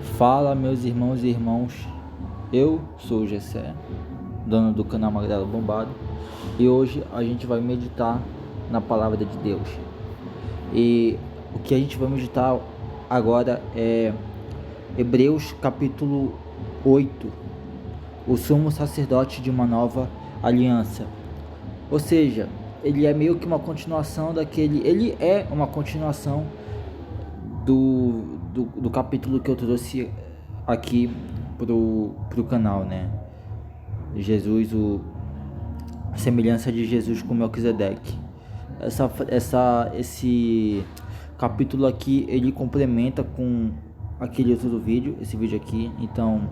Fala, meus irmãos e irmãos, eu sou o Gessé, dono do canal Magrelo Bombado, e hoje a gente vai meditar na palavra de Deus. E o que a gente vai meditar agora é Hebreus capítulo 8, o sumo sacerdote de uma nova aliança. Ou seja, ele é meio que uma continuação ele é uma continuação do capítulo que eu trouxe aqui pro canal, né? Jesus, a semelhança de Jesus com Melquisedeque. Esse capítulo aqui, ele complementa com aquele outro vídeo, esse vídeo aqui. Então,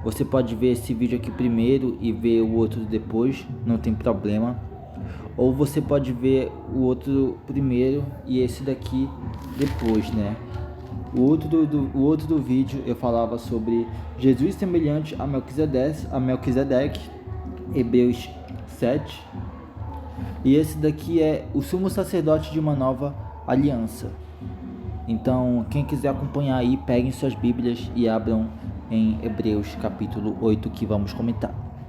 você pode ver esse vídeo aqui primeiro e ver o outro depois, não tem problema. Ou você pode ver o outro primeiro e esse daqui depois, né? O outro vídeo eu falava sobre Jesus semelhante a Melquisedeque, Hebreus 7. E esse daqui é o sumo sacerdote de uma nova aliança. Então, quem quiser acompanhar aí, peguem suas bíblias e abram em Hebreus capítulo 8 que vamos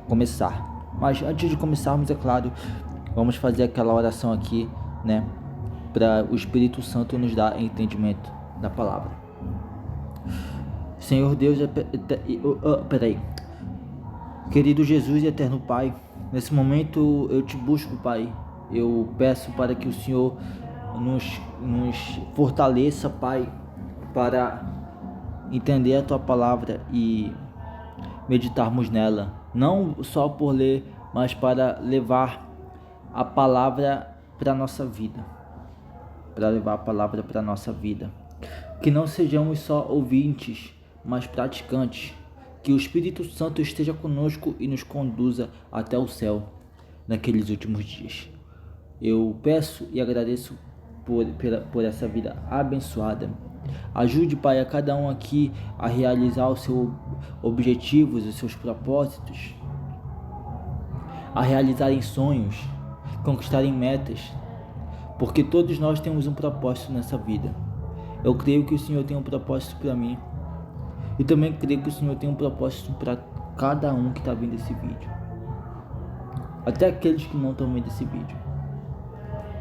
começar. Mas antes de começarmos, é claro, vamos fazer aquela oração aqui, né? Para o Espírito Santo nos dar entendimento da palavra. Senhor Deus, querido Jesus e eterno Pai, nesse momento eu te busco, Pai. Eu peço para que o Senhor nos fortaleça, Pai, para entender a tua palavra e meditarmos nela, não só por ler, mas para levar a palavra para nossa vida, que não sejamos só ouvintes, mas praticantes, que o Espírito Santo esteja conosco e nos conduza até o céu naqueles últimos dias. Eu peço e agradeço por essa vida abençoada. Ajude, Pai, a cada um aqui a realizar os seus objetivos, os seus propósitos, a realizarem sonhos, conquistarem metas, porque todos nós temos um propósito nessa vida. Eu creio que o Senhor tem um propósito para mim, e também creio que o Senhor tem um propósito para cada um que está vendo esse vídeo, até aqueles que não estão vendo esse vídeo.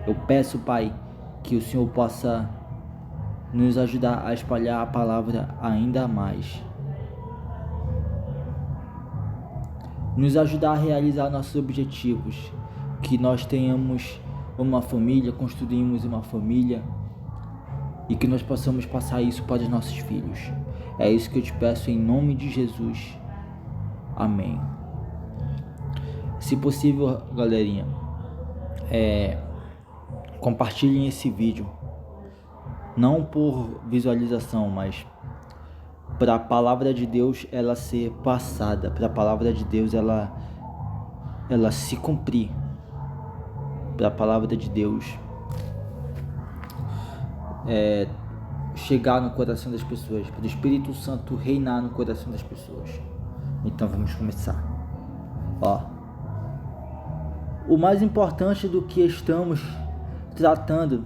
Eu peço, Pai, que o Senhor possa nos ajudar a espalhar a palavra ainda mais, nos ajudar a realizar nossos objetivos, que nós tenhamos uma família, construímos uma família e que nós possamos passar isso para os nossos filhos. É isso que eu te peço em nome de Jesus. Amém. Se possível, galerinha, compartilhem esse vídeo, não por visualização, mas para a palavra de Deus ela ser passada, para a palavra de Deus ela se cumprir, para a palavra de Deus chegar no coração das pessoas, para o Espírito Santo reinar no coração das pessoas. Então vamos começar. O mais importante do que estamos tratando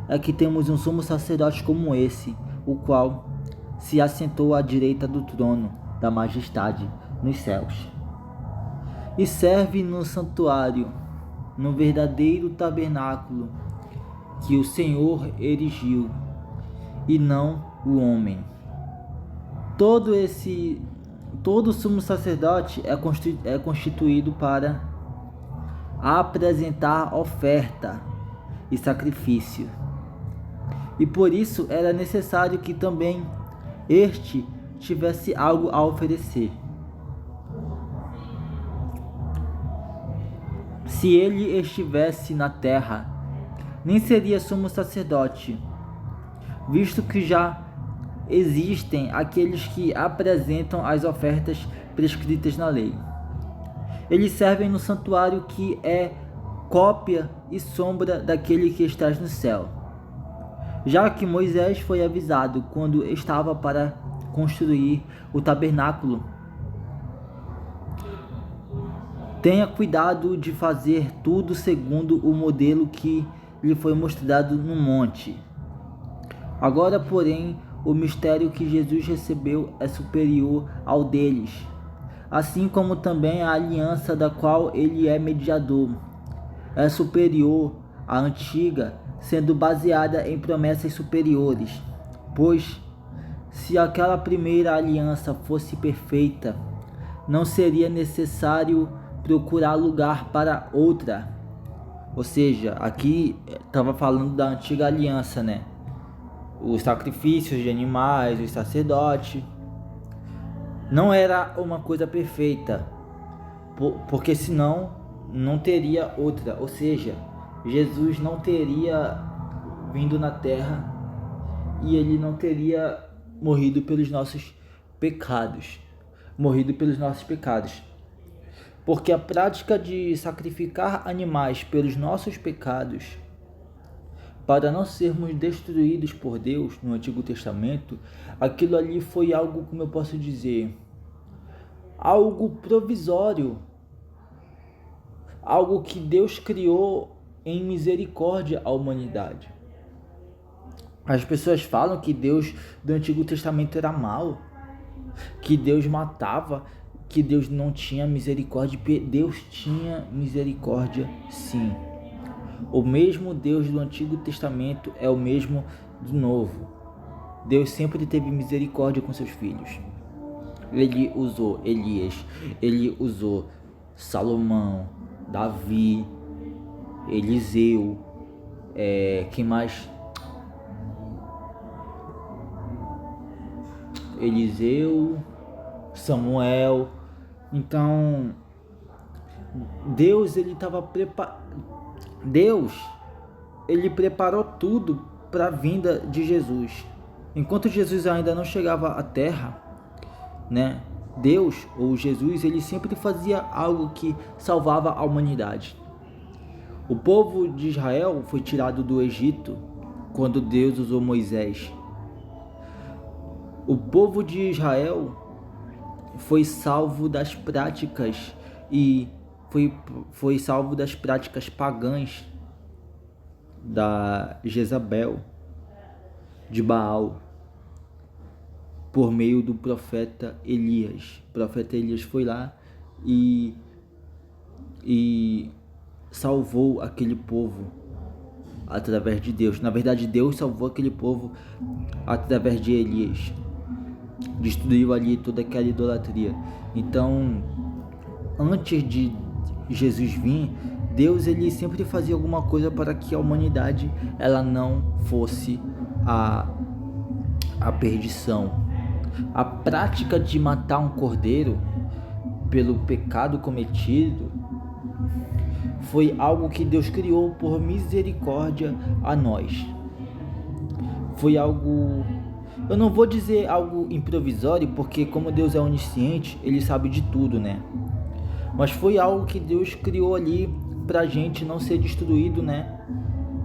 é que temos um sumo sacerdote como esse, o qual se assentou à direita do trono da majestade nos céus e serve no santuário, no verdadeiro tabernáculo que o Senhor erigiu e não o homem. Todo sumo sacerdote é constituído para apresentar oferta e sacrifício, e por isso era necessário que também este tivesse algo a oferecer. Se ele estivesse na terra, nem seria sumo sacerdote, visto que já existem aqueles que apresentam as ofertas prescritas na lei. Eles servem no santuário que é cópia e sombra daquele que está no céu, já que Moisés foi avisado quando estava para construir o tabernáculo: tenha cuidado de fazer tudo segundo o modelo que lhe foi mostrado no monte. Agora, porém, o mistério que Jesus recebeu é superior ao deles, assim como também a aliança da qual ele é mediador é superior à antiga, sendo baseada em promessas superiores. Pois, se aquela primeira aliança fosse perfeita, não seria necessário procurar lugar para outra. Ou seja, aqui estava falando da antiga aliança, né? Os sacrifícios de animais, os sacerdotes. Não era uma coisa perfeita, porque senão não teria outra. Ou seja, Jesus não teria vindo na terra e ele não teria morrido pelos nossos pecados. Porque a prática de sacrificar animais pelos nossos pecados, para não sermos destruídos por Deus no Antigo Testamento, aquilo ali foi algo, como eu posso dizer, algo provisório, algo que Deus criou em misericórdia à humanidade. As pessoas falam que Deus do Antigo Testamento era mau, que Deus matava, que Deus não tinha misericórdia. Deus tinha misericórdia, sim. O mesmo Deus do Antigo Testamento é o mesmo do Novo. Deus sempre teve misericórdia com seus filhos. Ele usou Elias, ele usou Salomão, Davi, Eliseu, quem mais? Eliseu, Samuel. Então, Deus ele preparou tudo para a vinda de Jesus. Enquanto Jesus ainda não chegava à terra, né? Deus ou Jesus, ele sempre fazia algo que salvava a humanidade. O povo de Israel foi tirado do Egito quando Deus usou Moisés. O povo de Israel foi salvo das práticas e foi salvo das práticas pagãs da Jezabel, de Baal, por meio do profeta Elias. O profeta Elias foi lá e salvou aquele povo através de Deus. Na verdade, Deus salvou aquele povo através de Elias. Destruiu ali toda aquela idolatria. Então, antes de Jesus vir, Deus ele sempre fazia alguma coisa para que a humanidade ela não fosse a perdição. A prática de matar um cordeiro pelo pecado cometido foi algo que Deus criou por misericórdia a nós. Foi algo, eu não vou dizer algo improvisório, porque como Deus é onisciente, ele sabe de tudo, né? Mas foi algo que Deus criou ali pra gente não ser destruído, né?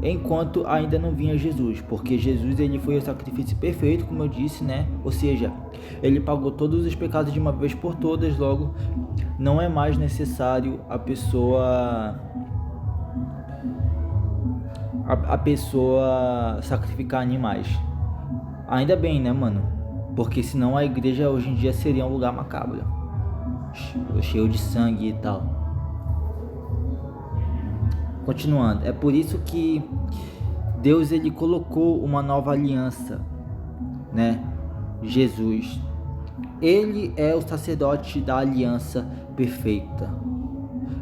Enquanto ainda não vinha Jesus, porque Jesus ele foi o sacrifício perfeito, como eu disse, né? Ou seja, ele pagou todos os pecados de uma vez por todas, logo não é mais necessário a pessoa sacrificar animais. Ainda bem, né, mano? Porque senão a igreja hoje em dia seria um lugar macabro, cheio de sangue e tal. Continuando, é por isso que Deus ele colocou uma nova aliança, né? Jesus, ele é o sacerdote da aliança perfeita.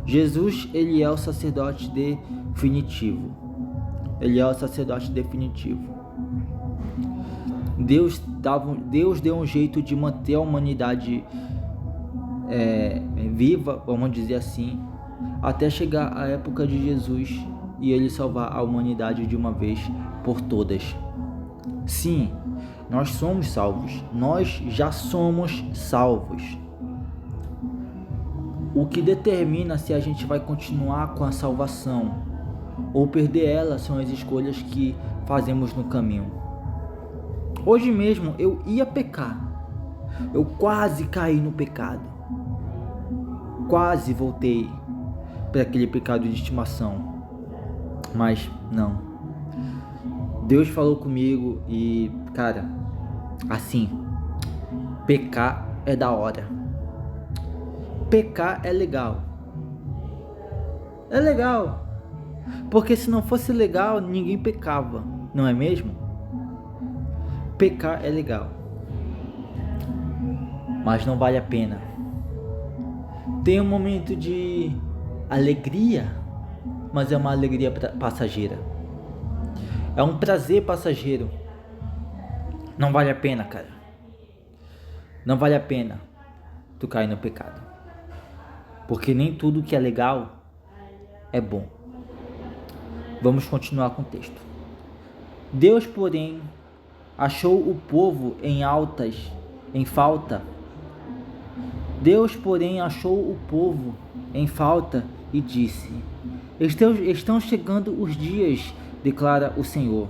Jesus, ele é o sacerdote definitivo. Ele é o sacerdote definitivo. Deus deu um jeito de manter a humanidade viva, vamos dizer assim, até chegar a época de Jesus e ele salvar a humanidade de uma vez por todas. Sim, nós somos salvos, nós já somos salvos. O que determina se a gente vai continuar com a salvação ou perder ela são as escolhas que fazemos no caminho. Hoje mesmo eu ia pecar, eu quase caí no pecado, quase voltei para aquele pecado de estimação, mas não. Deus falou comigo e, cara, Assim, pecar é da hora. Pecar é legal. É legal. Porque se não fosse legal, ninguém pecava, não é mesmo? Pecar é legal. Mas não vale a pena. Tem um momento de alegria, mas é uma alegria passageira. É um prazer passageiro. Não vale a pena, cara. Não vale a pena tu cair no pecado. Porque nem tudo que é legal é bom. Vamos continuar com o texto. Deus, porém, achou o povo em falta. Deus, porém, achou o povo em falta e disse: Estão chegando os dias, declara o Senhor,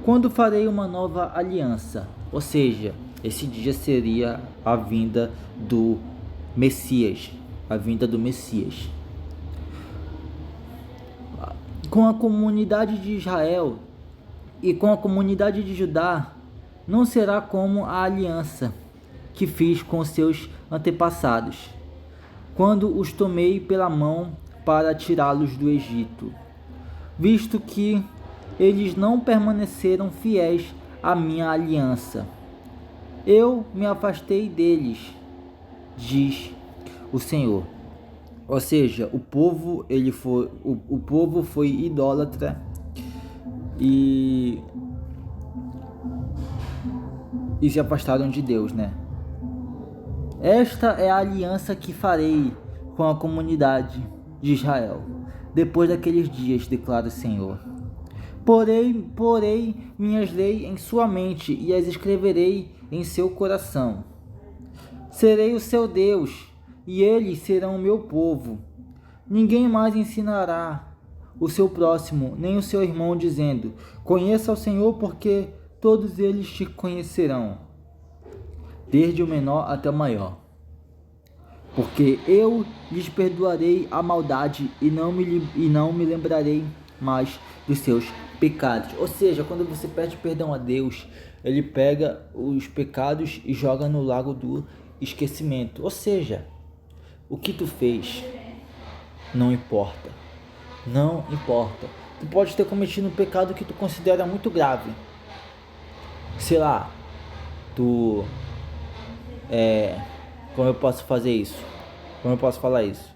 quando farei uma nova aliança. Ou seja, esse dia seria a vinda do Messias. A vinda do Messias. Com a comunidade de Israel e com a comunidade de Judá, não será como a aliança que fiz com seus antepassados, quando os tomei pela mão para tirá-los do Egito, visto que eles não permaneceram fiéis à minha aliança. Eu me afastei deles, diz o Senhor. Ou seja, o povo foi idólatra e se afastaram de Deus, né? Esta é a aliança que farei com a comunidade de Israel depois daqueles dias, declara o Senhor. Porei minhas leis em sua mente e as escreverei em seu coração. Serei o seu Deus e eles serão o meu povo. Ninguém mais ensinará o seu próximo, nem o seu irmão, dizendo: conheça o Senhor, porque todos eles te conhecerão, desde o menor até o maior. Porque eu lhes perdoarei a maldade e não me lembrarei mais dos seus pecados. Ou seja, quando você pede perdão a Deus, Ele pega os pecados e joga no lago do esquecimento. Ou seja, o que tu fez não importa. Não importa. Tu pode ter cometido um pecado que tu considera muito grave. Sei lá, como eu posso fazer isso? Como eu posso falar isso?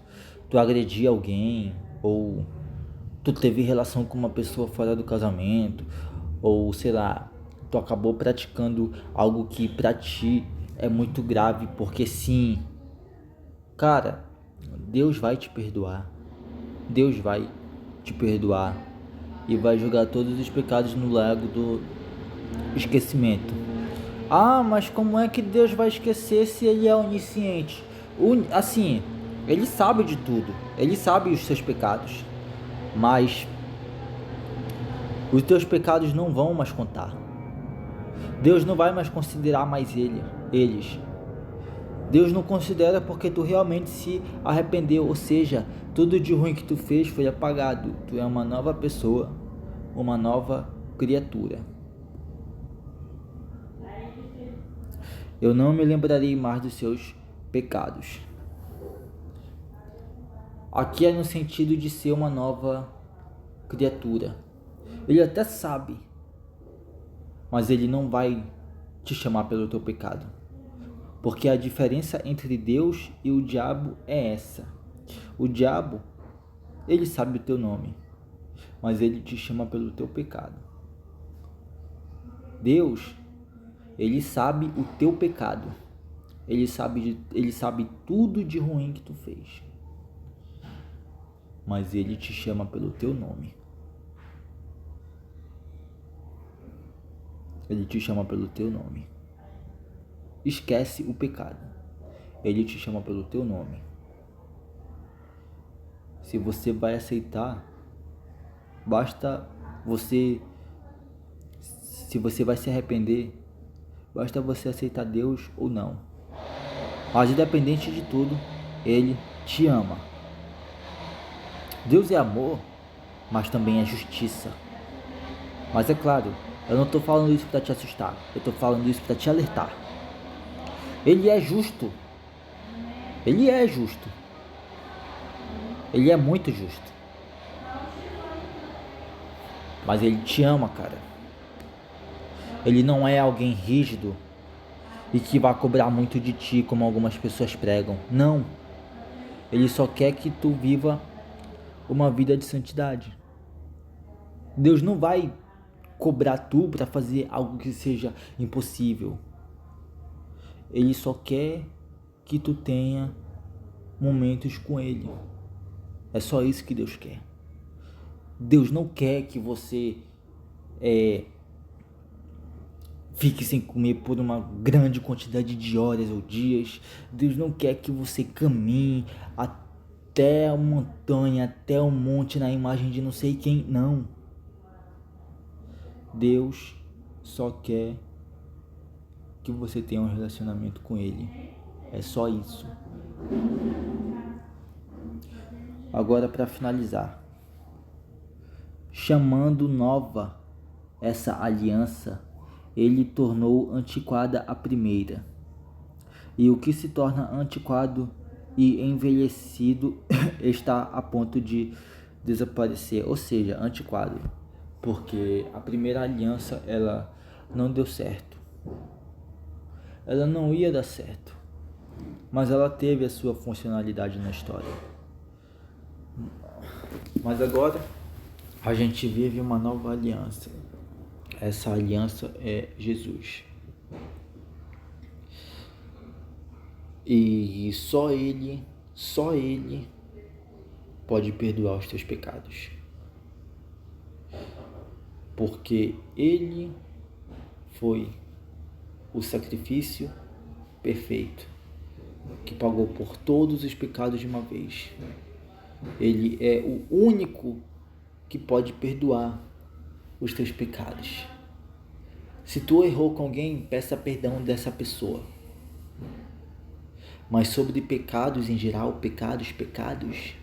Tu agredir alguém, ou tu teve relação com uma pessoa fora do casamento, ou sei lá, tu acabou praticando algo que pra ti é muito grave, porque sim, cara, Deus vai te perdoar. Deus vai te perdoar e vai jogar todos os pecados no lago do esquecimento. Ah, mas como é que Deus vai esquecer se Ele é onisciente? Assim, Ele sabe de tudo. Ele sabe os seus pecados. Mas os teus pecados não vão mais contar. Deus não vai mais considerar mais eles. Deus não considera porque tu realmente se arrependeu. Ou seja, tudo de ruim que tu fez foi apagado. Tu é uma nova pessoa, uma nova criatura. Eu não me lembrarei mais dos seus pecados. Aqui é no sentido de ser uma nova criatura. Ele até sabe, mas ele não vai te chamar pelo teu pecado. Porque a diferença entre Deus e o diabo é essa. O diabo, ele sabe o teu nome, mas ele te chama pelo teu pecado. Deus, ele sabe o teu pecado. Ele sabe tudo de ruim que tu fez. Mas ele te chama pelo teu nome. Ele te chama pelo teu nome. Esquece o pecado. Ele te chama pelo teu nome. Se você vai aceitar, basta você... Se você vai se arrepender, basta você aceitar Deus ou não. Mas independente de tudo, Ele te ama. Deus é amor, mas também é justiça. Mas é claro, Eu não tô falando isso para te assustar, eu tô falando isso para te alertar. Ele é justo. Ele é justo. Ele é muito justo. Mas ele te ama, cara. Ele não é alguém rígido e que vai cobrar muito de ti, como algumas pessoas pregam. Não. Ele só quer que tu viva uma vida de santidade. Deus não vai cobrar tu para fazer algo que seja impossível. Ele só quer que tu tenha momentos com Ele. É só isso que Deus quer. Deus não quer que você fique sem comer por uma grande quantidade de horas ou dias. Deus não quer que você caminhe até a montanha, até o monte na imagem de não sei quem. Não. Deus só quer que você tenha um relacionamento com Ele. É só isso. Agora, para finalizar, chamando nova essa aliança, ele tornou antiquada a primeira. E o que se torna antiquado e envelhecido está a ponto de desaparecer, ou seja, antiquado, porque a primeira aliança ela não deu certo. Ela não ia dar certo, mas ela teve a sua funcionalidade na história. Mas agora a gente vive uma nova aliança. Essa aliança é Jesus. E só Ele pode perdoar os teus pecados. Porque Ele foi o sacrifício perfeito que pagou por todos os pecados de uma vez. Ele é o único que pode perdoar os teus pecados. Se tu errou com alguém, peça perdão dessa pessoa. Mas sobre pecados em geral, pecados,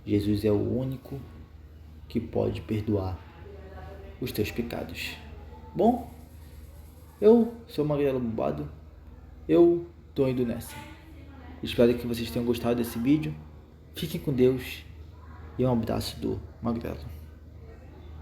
Jesus é o único que pode perdoar os teus pecados. Bom, eu sou Magrelo Bombado, eu tô indo nessa. Espero que vocês tenham gostado desse vídeo. Fiquem com Deus e um abraço do Magrelo.